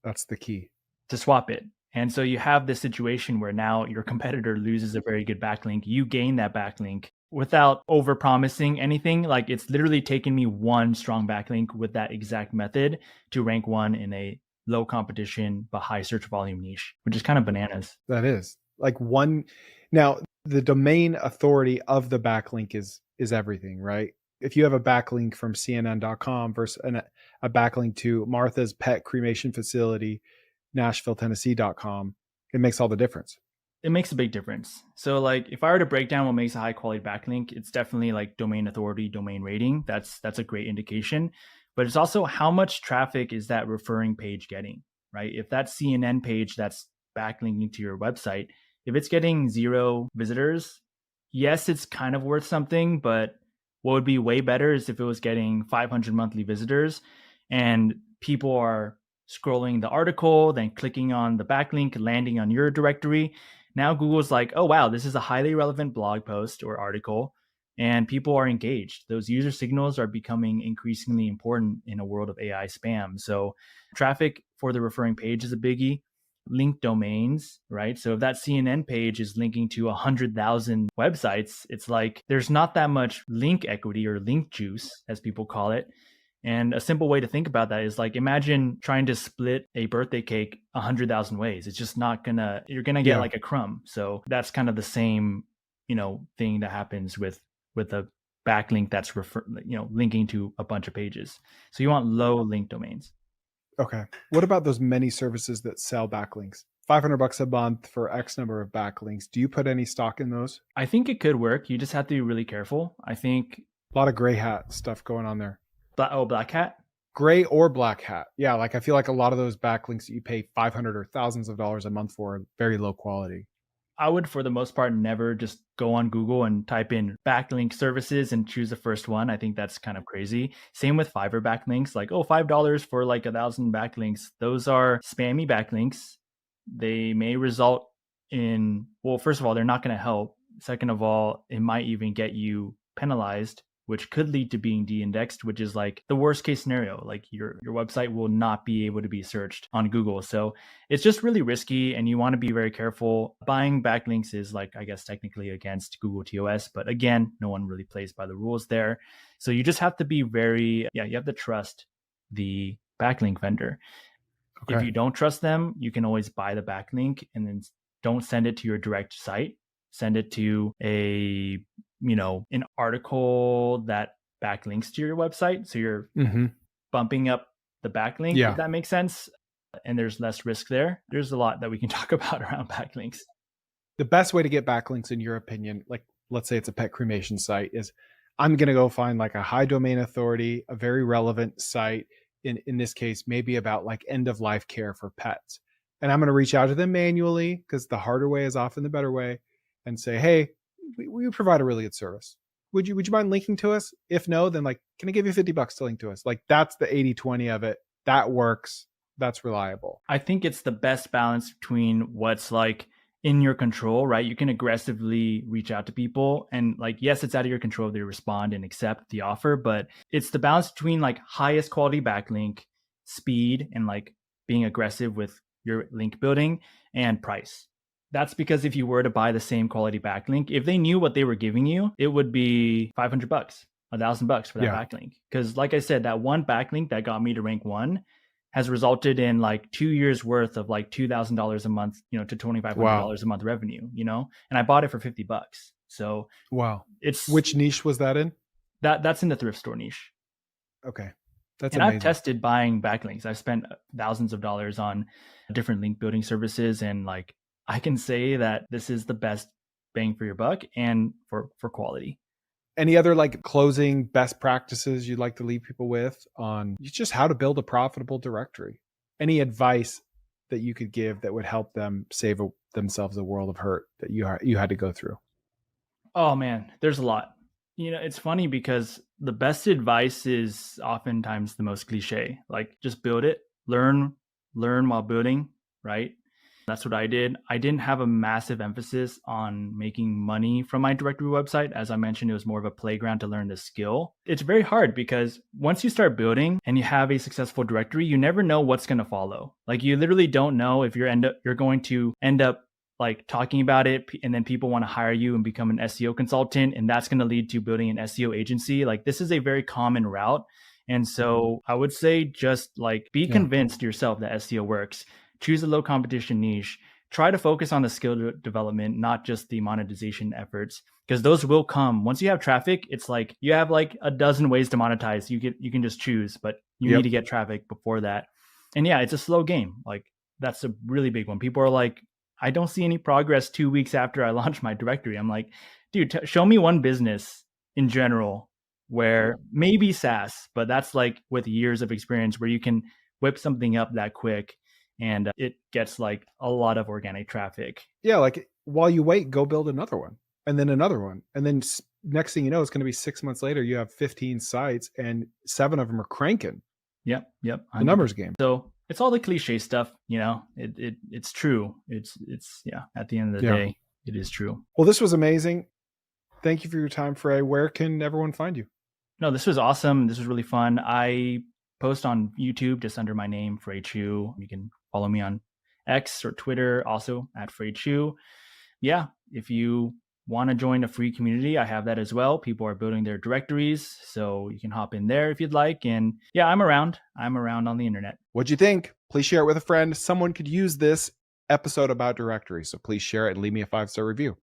That's the key. to swap it. And so you have this situation where now your competitor loses a very good backlink. You gain that backlink without over promising anything. Like it's literally taken me one strong backlink with that exact method to rank one in a low competition but high search volume niche, which is kind of bananas. That is like one. Now, the domain authority of the backlink is everything, right? If you have a backlink from CNN.com versus a backlink to Martha's Pet Cremation Facility, Nashville, Tennessee.com, it makes all the difference. It makes a big difference. So like if I were to break down what makes a high quality backlink, it's definitely like domain authority, domain rating. That's a great indication. But it's also how much traffic is that referring page getting, right? If that CNN page that's backlinking to your website, if it's getting 0 visitors, yes, it's kind of worth something, but what would be way better is if it was getting 500 monthly visitors and people are scrolling the article, then clicking on the backlink, landing on your directory. Now Google's like, oh, wow, this is a highly relevant blog post or article, and people are engaged. Those user signals are becoming increasingly important in a world of AI spam. So traffic for the referring page is a biggie. Link domains, right? So if that CNN page is linking to 100,000 websites, it's like there's not that much link equity or link juice, as people call it. And a simple way to think about that is like imagine trying to split a birthday cake 100,000 ways. It's just not gonna, you're gonna get like a crumb. So that's kind of the same, thing that happens with a backlink that's linking to a bunch of pages. So you want low link domains. Okay. What about those many services that sell backlinks? $500 a month for X number of backlinks. Do you put any stock in those? I think it could work. You just have to be really careful. I think a lot of gray hat stuff going on there. Black hat? Gray or black hat. Yeah, like I feel like a lot of those backlinks that you pay 500 or thousands of dollars a month for are very low quality. I would, for the most part, never just go on Google and type in backlink services and choose the first one. I think that's kind of crazy. Same with Fiverr backlinks, like, oh, $5 for like 1,000 backlinks. Those are spammy backlinks. They may result in, well, first of all, they're not going to help. Second of all, it might even get you penalized, which could lead to being de-indexed, which is like the worst case scenario. Like your website will not be able to be searched on Google. So it's just really risky and you want to be very careful. Buying backlinks is like, I guess, technically against Google TOS, but again, no one really plays by the rules there. So you just have to be you have to trust the backlink vendor. Okay. If you don't trust them, you can always buy the backlink and then don't send it to your direct site. Send it to an article that backlinks to your website. So you're bumping up the backlink, if that makes sense. And there's less risk there. There's a lot that we can talk about around backlinks. The best way to get backlinks, in your opinion, like let's say it's a pet cremation site, is I'm going to go find like a high domain authority, a very relevant site. In this case, maybe about like end of life care for pets. And I'm going to reach out to them manually because the harder way is often the better way, and say, hey, we provide a really good service. Would you mind linking to us? If no, then like, can I give you $50 to link to us? Like that's the 80-20 of it. That works. That's reliable. I think it's the best balance between what's like in your control, right? You can aggressively reach out to people and like, yes, it's out of your control if they respond and accept the offer, but it's the balance between like highest quality backlink, speed, and like being aggressive with your link building and price. That's because if you were to buy the same quality backlink, if they knew what they were giving you, it would be $500, $1,000 for that backlink. Because like I said, that one backlink that got me to rank 1 has resulted in like 2 years worth of like $2,000 a month, to $2,500 a month revenue, and I bought it for $50. So wow. Which niche was that in? That's in the thrift store niche. Okay. That's and amazing. I've tested buying backlinks. I've spent thousands of dollars on different link building services, and like I can say that this is the best bang for your buck and for quality. Any other like closing best practices you'd like to leave people with on just how to build a profitable directory? Any advice that you could give that would help them save themselves a world of hurt that you had to go through? Oh man, there's a lot. It's funny because the best advice is oftentimes the most cliche. Like just build it, learn while building, right? That's what I did. I didn't have a massive emphasis on making money from my directory website. As I mentioned, it was more of a playground to learn the skill. It's very hard because once you start building and you have a successful directory, you never know what's going to follow. Like you literally don't know if you're going to end up like talking about it and then people want to hire you and become an SEO consultant, and that's going to lead to building an SEO agency. Like this is a very common route. And so I would say just like be convinced yourself that SEO works. Choose a low competition niche. Try to focus on the skill development, not just the monetization efforts, because those will come. Once you have traffic, it's like you have like a dozen ways to monetize. You can just choose, but you need to get traffic before that. And yeah, it's a slow game. Like that's a really big one. People are like, I don't see any progress 2 weeks after I launch my directory. I'm like, dude, show me one business in general where maybe SaaS, but that's like with years of experience where you can whip something up that quick and it gets like a lot of organic traffic. Yeah, like while you wait, go build another one and then another one. And then next thing you know, it's going to be 6 months later, you have 15 sites and 7 of them are cranking. Yep. The numbers game. So it's all the cliche stuff, you know, it's true. It's yeah, at the end of the day, it is true. Well, this was amazing. Thank you for your time, Frey. Where can everyone find you? No, this was awesome. This was really fun. I post on YouTube just under my name, Frey Chu. You can follow me on X or Twitter, also at Frey Chu. Yeah, if you want to join a free community, I have that as well. People are building their directories, so you can hop in there if you'd like. And yeah, I'm around on the internet. What'd you think? Please share it with a friend. Someone could use this episode about directories, so please share it and leave me a 5-star review.